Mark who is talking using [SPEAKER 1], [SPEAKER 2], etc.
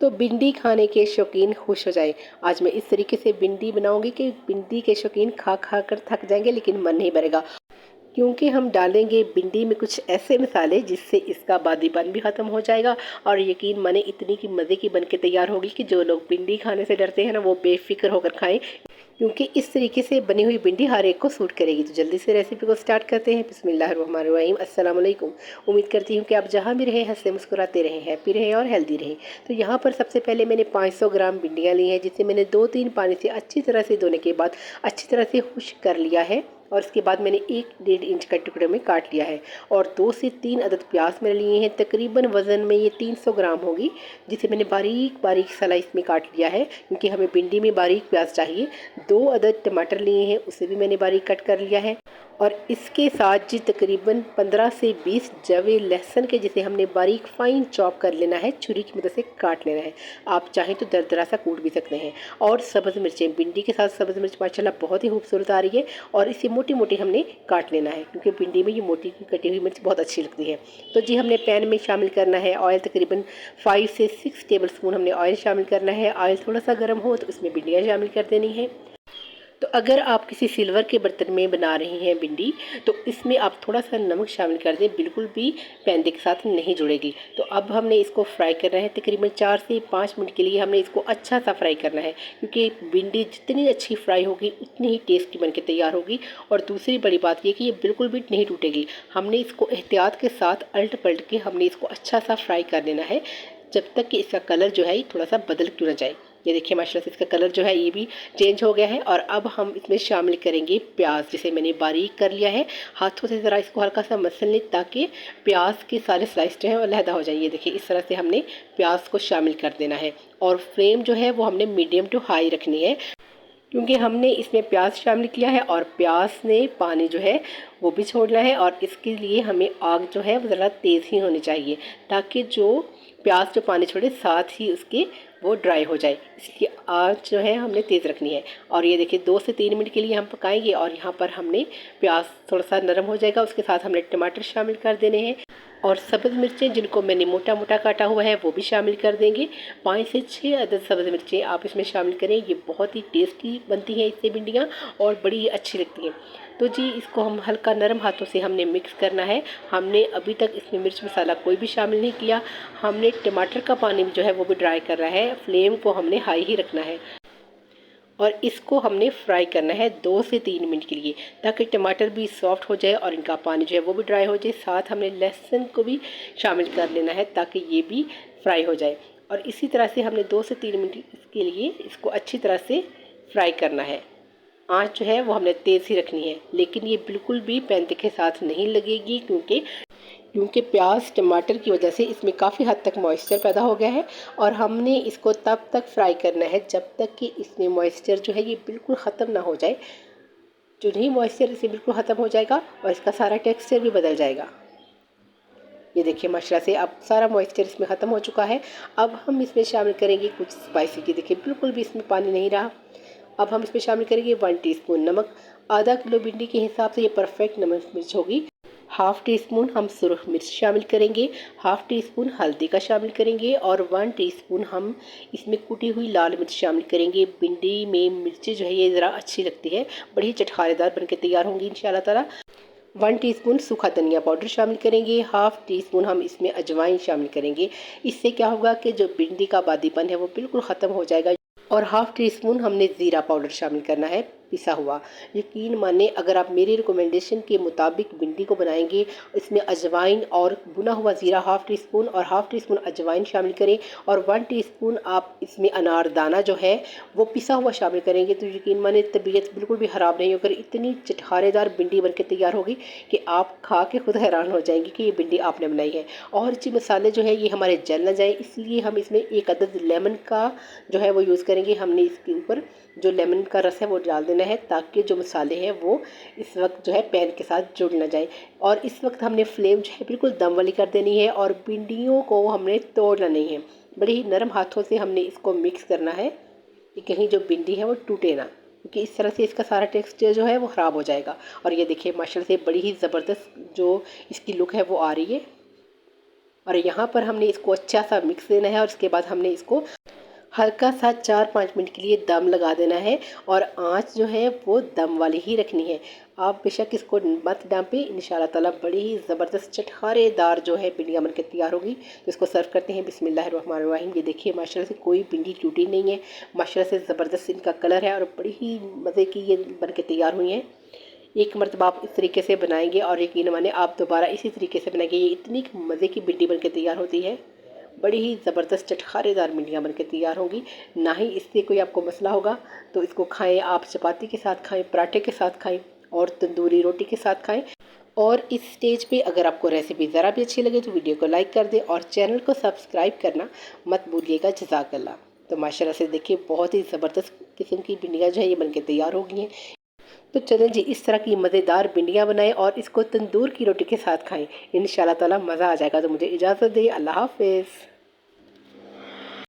[SPEAKER 1] तो भिंडी खाने के शौकीन खुश हो जाए। आज मैं इस तरीके से भिंडी बनाऊंगी कि भिंडी के शौकीन खा खा कर थक जाएंगे, लेकिन मन नहीं भरेगा, क्योंकि हम डालेंगे भिंडी में कुछ ऐसे मसाले जिससे इसका बादीपन भी ख़त्म हो जाएगा। और यकीन माने इतनी की मज़े की बन के तैयार होगी कि जो लोग भिंडी खाने से डरते हैं ना, वो बेफिक्र होकर खाएं, क्योंकि इस तरीके से बनी हुई भिंडी हर एक को सूट करेगी। तो जल्दी से रेसिपी को स्टार्ट करते हैं। बिस्मिल्लाहिर्रहमानिर्रहीम। अस्सलाम वालेकुम। उम्मीद करती हूँ कि आप जहाँ भी रहें हंसते मुस्कुराते रहें, हैप्पी रहें और हेल्दी रहें। तो यहाँ पर सबसे पहले मैंने 500 ग्राम भिंडियाँ ली हैं, जिसे मैंने 2-3 पानी से अच्छी तरह से धोने के बाद अच्छी तरह से खुश्क कर लिया है। और इसके बाद मैंने 1-1.5 इंच का टुकड़े में काट लिया है। और 2 से 3 अदद प्याज मैंने लिए हैं। तकरीबन वज़न में ये 300 ग्राम होगी, जिसे मैंने बारीक बारीक स्लाइस में काट लिया है, क्योंकि हमें भिंडी में बारीक प्याज चाहिए। 2 अदद टमाटर लिए हैं, उसे भी मैंने बारीक कट कर लिया है। और इसके साथ जी तकरीबन 15 से 20 जवे लहसुन के, जिसे हमने बारीक फाइन चॉप कर लेना है, छुरी की मदद से काट लेना है। आप चाहें तो दरदरा सा कूट भी सकते हैं। और सब्ज़ मिर्चें, भिंडी के साथ सब्ज़ मिर्च माशाल्लाह बहुत ही खूबसूरत आ रही है। और इसे मोटी मोटी हमने काट लेना है, क्योंकि भिंडी में ये मोटी कटी हुई मिर्च बहुत अच्छी लगती है। तो जी हमने पैन में शामिल करना है ऑयल, तकरीबन 5 से 6 टेबल स्पून हमने ऑयल शामिल करना है। ऑयल थोड़ा सा गर्म हो तो उसमें भिंडियाँ शामिल कर देनी है। तो अगर आप किसी सिल्वर के बर्तन में बना रहे हैं भिंडी, तो इसमें आप थोड़ा सा नमक शामिल कर दें, बिल्कुल भी पैंदे के साथ नहीं जुड़ेगी। तो अब हमने इसको फ्राई करना है। तकरीबन 4 से 5 मिनट के लिए हमने इसको अच्छा सा फ्राई करना है, क्योंकि भिंडी जितनी अच्छी फ्राई होगी उतनी ही टेस्टी बन के तैयार होगी। और दूसरी बड़ी बात यह कि ये बिल्कुल भी नहीं टूटेगी। हमने इसको एहतियात के साथ पलट पलट के हमने इसको अच्छा सा फ्राई कर लेना है, जब तक कि इसका कलर जो है ये थोड़ा सा बदल क्यों ना जाए। ये देखिए माशाल्लाह से इसका कलर जो है ये भी चेंज हो गया है। और अब हम इसमें शामिल करेंगे प्याज, जिसे मैंने बारीक कर लिया है। हाथों से ज़रा इसको हल्का सा मसल लें, ताकि प्याज के सारे स्लाइस जो है वो अलहदा हो जाए। ये देखिए इस तरह से हमने प्याज को शामिल कर देना है। और फ्लेम जो है वो हमने मीडियम टू हाई रखनी है, क्योंकि हमने इसमें प्याज शामिल किया है और प्याज ने पानी जो है वो भी छोड़ना है। और इसके लिए हमें आग जो है वो ज़रा तेज़ ही होनी चाहिए, ताकि जो प्याज जो पानी छोड़े साथ ही उसके वो ड्राई हो जाए। इसकी आंच जो है हमने तेज़ रखनी है। और ये देखिए 2 से 3 मिनट के लिए हम पकाएंगे। और यहाँ पर हमने प्याज थोड़ा सा नरम हो जाएगा, उसके साथ हमने टमाटर शामिल कर देने हैं। और सब्ज़ मिर्चें, जिनको मैंने मोटा मोटा काटा हुआ है, वो भी शामिल कर देंगे। 5 से 6 अदद सब्ज़ मिर्चें आप इसमें शामिल करें। ये बहुत ही टेस्टी बनती हैं इससे भिंडियाँ, और बड़ी अच्छी लगती हैं। तो जी इसको हम हल्का नरम हाथों से हमने मिक्स करना है। हमने अभी तक इसमें मिर्च मसाला कोई भी शामिल नहीं किया। हमने टमाटर का पानी जो है वो भी ड्राई कर रहा है। फ्लेम को हमने हाई ही रखना है। और इसको हमने फ्राई करना है 2 से 3 मिनट के लिए, ताकि टमाटर भी सॉफ्ट हो जाए और इनका पानी जो है वो भी ड्राई हो जाए। साथ हमने लहसुन को भी शामिल कर लेना है, ताकि ये भी फ्राई हो जाए। और इसी तरह से हमने 2 से 3 मिनट के लिए इसको अच्छी तरह से फ्राई करना है। आँच जो है वो हमने तेज़ ही रखनी है, लेकिन ये बिल्कुल भी पैंते के साथ नहीं लगेगी, क्योंकि प्याज टमाटर की वजह से इसमें काफ़ी हद तक मॉइस्चर पैदा हो गया है। और हमने इसको तब तक फ्राई करना है जब तक कि इसमें मॉइस्चर जो है ये बिल्कुल ख़त्म ना हो जाए। जो नहीं मॉइस्चर इसे बिल्कुल ख़त्म हो जाएगा और इसका सारा टेक्सचर भी बदल जाएगा। ये देखिए माशाल्लाह से अब सारा मॉइस्चर इसमें ख़त्म हो चुका है। अब हम इसमें शामिल करेंगे कुछ स्पाइसी की। देखिए बिल्कुल भी इसमें पानी नहीं रहा। अब हम इसमें शामिल करेंगे 1 टीस्पून नमक। आधा किलो भिंडी के हिसाब से ये परफेक्ट नमक मिर्च होगी। हाफ़ टी स्पून हम सुरख मिर्च शामिल करेंगे। हाफ़ टी स्पून हल्दी का शामिल करेंगे। और 1 टीस्पून हम इसमें कुटी हुई लाल मिर्च शामिल करेंगे। भिंडी में मिर्ची जो है ये ज़रा अच्छी लगती है, बड़ी चटखारेदार बनके तैयार होंगी इंशाल्लाह ताला। 1 टीस्पून सूखा धनिया पाउडर शामिल करेंगे। हाफ़ टी स्पून हम इसमें अजवाइन शामिल करेंगे। इससे क्या होगा कि जो भिंडी का बादीपन है वो बिल्कुल ख़त्म हो जाएगा। और हाफ़ टी स्पून हमने ज़ीरा पाउडर शामिल करना है, पिसा हुआ। यकीन माने अगर आप मेरी रिकमेंडेशन के मुताबिक भिंडी को बनाएंगे, इसमें अजवाइन और भुना हुआ ज़ीरा हाफ़ टी स्पून और हाफ़ टी स्पून अजवाइन शामिल करें। और 1 टीस्पून आप इसमें अनारदाना जो है वो पिसा हुआ शामिल करेंगे, तो यकीन माने तबीयत बिल्कुल भी ख़राब नहीं होकर इतनी चटखारेदार भिंडी बनके तैयार होगी कि आप खा के खुद हैरान हो जाएंगे कि ये भिंडी आपने बनाई है। और जी मसाले जो है ये हमारे जल ना जाए, इसलिए हम इसमें 1 अदद लेमन का जो है वो यूज़ करेंगे। हमने इसके ऊपर जो लेमन का रस है वो डाल देना है, ताकि जो मसाले हैं वो इस वक्त जो है पैन के साथ जुड़ ना जाए। और इस वक्त हमने फ्लेम जो है बिल्कुल दम वाली कर देनी है, और भिंडियों को हमने तोड़ना नहीं है। बड़ी ही नरम हाथों से हमने इसको मिक्स करना है कि कहीं जो भिंडी है वो टूटे ना, क्योंकि इस तरह से इसका सारा टेक्सचर जो है वो ख़राब हो जाएगा। और ये देखिए माशाल्लाह से बड़ी ही ज़बरदस्त जो इसकी लुक है वो आ रही है। और यहाँ पर हमने इसको अच्छा सा मिक्स देना है और उसके बाद हमने इसको हल्का सा 4-5 मिनट के लिए दम लगा देना है और आंच जो है वो दम वाली ही रखनी है। आप बेशक इसको मत डांपें, इंशाल्लाह ताला बड़ी ही ज़बरदस्त चटखारेदार जो है भिंडियाँ बनकर तैयार होगी। तो इसको सर्व करते हैं। बिस्मिल्लाहिर्रहमानिर्रहीम। ये देखिए माशाल्लाह से कोई भिंडी टूटी नहीं है, माशाल्लाह से ज़बरदस्त इनका कलर है और बड़ी ही मज़े की ये बन के तैयार हुई हैं। एक मरतबा आप इस तरीके से बनाएंगे और यकीन माने आप दोबारा इसी तरीके से बनाएंगे। ये इतनी मज़े की भिंडी बन के तैयार होती है, बड़ी ही ज़बरदस्त चटखारेदार भिंडियाँ बनकर तैयार होंगी। ना ही इससे कोई आपको मसला होगा। तो इसको खाएं आप, चपाती के साथ खाएं, पराठे के साथ खाएं और तंदूरी रोटी के साथ खाएं। और इस स्टेज पे अगर आपको रेसिपी ज़रा भी अच्छी लगे तो वीडियो को लाइक कर दें और चैनल को सब्सक्राइब करना मत भूलिएगा। जज़ाकल्लाह। तो माशाल्लाह से देखिए बहुत ही ज़बरदस्त किस्म की भिंडियाँ जो है ये बनके तैयार हो गई हैं। तो चलें जी, इस तरह की मज़ेदार भिंडियाँ बनाएं और इसको तंदूर की रोटी के साथ खाएं। इंशाल्लाह ताला मज़ा आ जाएगा। तो मुझे इजाज़त दें। अल्लाह हाफ़िज़।